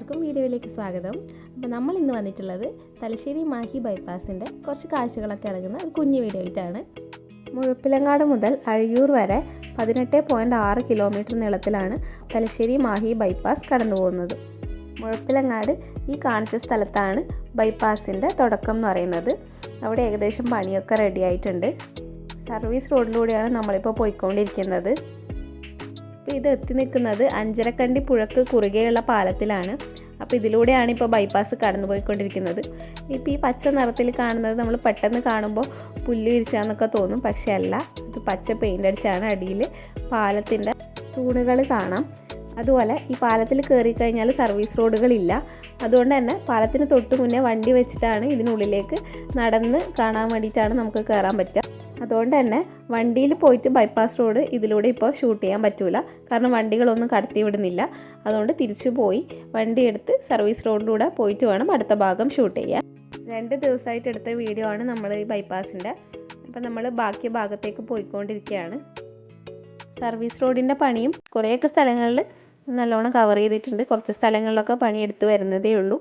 എല്ലാവർക്കും വീഡിയോയിലേക്ക് സ്വാഗതം. അപ്പോൾ നമ്മൾ ഇന്ന് വന്നിട്ടുള്ളത് തലശ്ശേരി മാഹി ബൈപ്പാസിൻ്റെ കുറച്ച് കാഴ്ചകളൊക്കെ അടങ്ങുന്ന ഒരു കുഞ്ഞു വീഡിയോ ആയിട്ടാണ്. മുഴപ്പിലങ്ങാട് മുതൽ അഴിയൂർ വരെ 18.6 കിലോമീറ്റർ നീളത്തിലാണ് തലശ്ശേരി മാഹി ബൈപ്പാസ് കടന്നു പോകുന്നത്. മുഴപ്പിലങ്ങാട് ഈ കാണിച്ച സ്ഥലത്താണ് ബൈപ്പാസിൻ്റെ തുടക്കം എന്ന് പറയുന്നത്. അവിടെ ഏകദേശം പണിയൊക്കെ റെഡി ആയിട്ടുണ്ട്. സർവീസ് റോഡിലൂടെയാണ് നമ്മളിപ്പോൾ പോയിക്കൊണ്ടിരിക്കുന്നത്. അപ്പോൾ ഇത് എത്തി നിൽക്കുന്നത് അഞ്ചരക്കണ്ടി പുഴക്ക് കുറുകെയുള്ള പാലത്തിലാണ്. അപ്പോൾ ഇതിലൂടെയാണ് ഇപ്പോൾ ബൈപ്പാസ് കടന്നു പോയിക്കൊണ്ടിരിക്കുന്നത്. ഇപ്പോൾ ഈ പച്ച നിറത്തിൽ കാണുന്നത് നമ്മൾ പെട്ടെന്ന് കാണുമ്പോൾ പുല്ല് വിരിച്ചാന്നൊക്കെ തോന്നും, പക്ഷേ അല്ല, ഇത് പച്ച പെയിൻ്റ് അടിച്ചാണ്. അടിയിൽ പാലത്തിൻ്റെ തൂണുകൾ കാണാം. അതുപോലെ ഈ പാലത്തിൽ കയറി കഴിഞ്ഞാൽ സർവീസ് റോഡുകളില്ല. അതുകൊണ്ട് തന്നെ പാലത്തിന് തൊട്ട് മുന്നേ വണ്ടി വെച്ചിട്ടാണ് ഇതിനുള്ളിലേക്ക് നടന്ന് കാണാൻ വേണ്ടിയിട്ടാണ് നമുക്ക് കയറാൻ പറ്റുക. അതുകൊണ്ട് തന്നെ വണ്ടിയിൽ പോയിട്ട് ബൈപ്പാസ് റോഡ് ഇതിലൂടെ ഇപ്പോൾ ഷൂട്ട് ചെയ്യാൻ പറ്റില്ല, കാരണം വണ്ടികളൊന്നും കടത്തി വിടുന്നില്ല. അതുകൊണ്ട് തിരിച്ചു പോയി വണ്ടി എടുത്ത് സർവീസ് റോഡിലൂടെ പോയിട്ട് വേണം അടുത്ത ഭാഗം ഷൂട്ട് ചെയ്യാൻ. 2 ദിവസമായിട്ട് എടുത്ത വീഡിയോ ആണ് നമ്മൾ ഈ ബൈപ്പാസിൻ്റെ. അപ്പോൾ നമ്മൾ ബാക്കി ഭാഗത്തേക്ക് പോയിക്കൊണ്ടിരിക്കുകയാണ്. സർവീസ് റോഡിൻ്റെ പണിയും കുറേയൊക്കെ സ്ഥലങ്ങളിൽ നല്ലോണം കവർ ചെയ്തിട്ടുണ്ട്. കുറച്ച് സ്ഥലങ്ങളിലൊക്കെ പണിയെടുത്ത് വരുന്നതേ ഉള്ളൂ.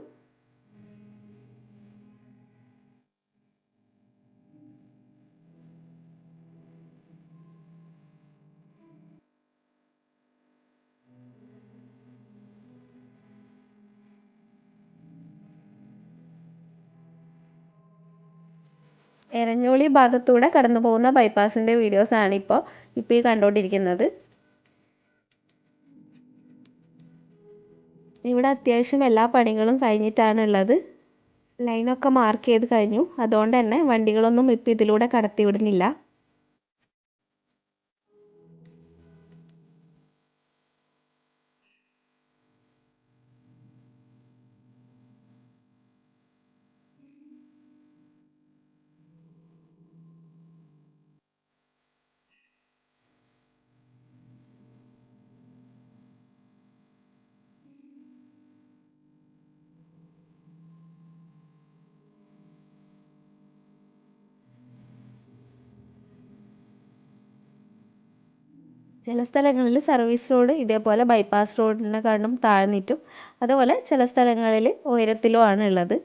എരഞ്ഞോളി ഭാഗത്തൂടെ കടന്നു പോകുന്ന ബൈപ്പാസിൻ്റെ വീഡിയോസാണ് ഇപ്പോൾ ഈ കണ്ടുകൊണ്ടിരിക്കുന്നത്. ഇവിടെ അത്യാവശ്യം എല്ലാ പണികളും കഴിഞ്ഞിട്ടാണുള്ളത്. ലൈനൊക്കെ മാർക്ക് ചെയ്ത് കഴിഞ്ഞു. അതുകൊണ്ട് തന്നെ വണ്ടികളൊന്നും ഇപ്പോൾ ഇതിലൂടെ കടത്തി വിടുന്നില്ല. ചില സ്ഥലങ്ങളിൽ സർവീസ് റോഡ് ഇതേപോലെ ബൈപ്പാസ് റോഡിനെക്കാളും താഴ്ന്നിട്ടും അതുപോലെ ചില സ്ഥലങ്ങളിൽ ഉയരത്തിലും ആണ് ഉള്ളത്.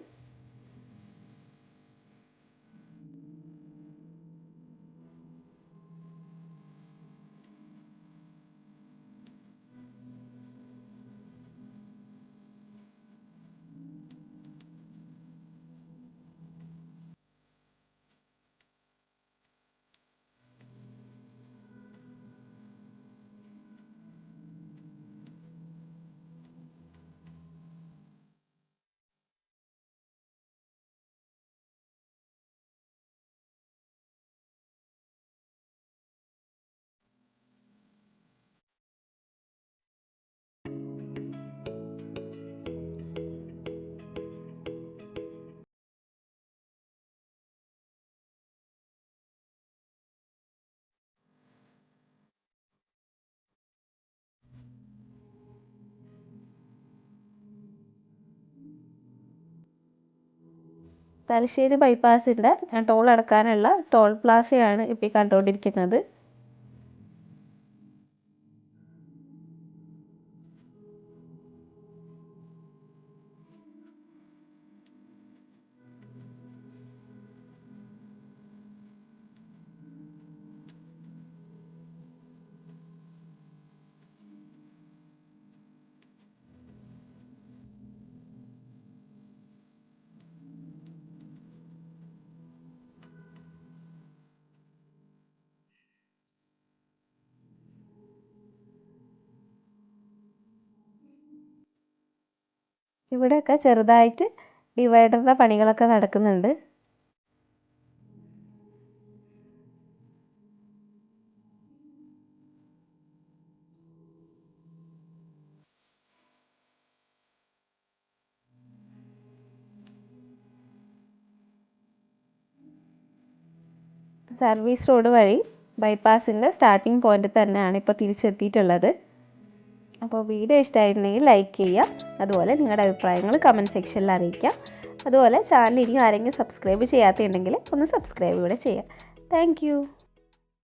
തലശ്ശേരി ബൈപ്പാസിൻ്റെ ടോൾ അടക്കാനുള്ള ടോൾ പ്ലാസയാണ് ഇപ്പോൾ കണ്ടുകൊണ്ടിരിക്കുന്നത്. ഇവിടെയൊക്കെ ചെറുതായിട്ട് ഡിവൈഡറിൻ്റെ പണികളൊക്കെ നടക്കുന്നുണ്ട്. സർവീസ് റോഡ് വഴി ബൈപ്പാസിൻ്റെ സ്റ്റാർട്ടിംഗ് പോയിന്റ് തന്നെയാണ് ഇപ്പോൾ തിരിച്ചെത്തിയിട്ടുള്ളത്. അപ്പോൾ വീഡിയോ ഇഷ്ടമായിട്ടുണ്ടെങ്കിൽ ലൈക്ക് ചെയ്യുക. അതുപോലെ നിങ്ങളുടെ അഭിപ്രായങ്ങൾ കമൻറ്റ് സെക്ഷനിൽ അറിയിക്കുക. അതുപോലെ ചാനൽ ഇനിയും ആരെങ്കിലും സബ്സ്ക്രൈബ് ചെയ്യാത്തതുണ്ടെങ്കിൽ ഒന്ന് സബ്സ്ക്രൈബ് കൂടെ ചെയ്യുക. താങ്ക്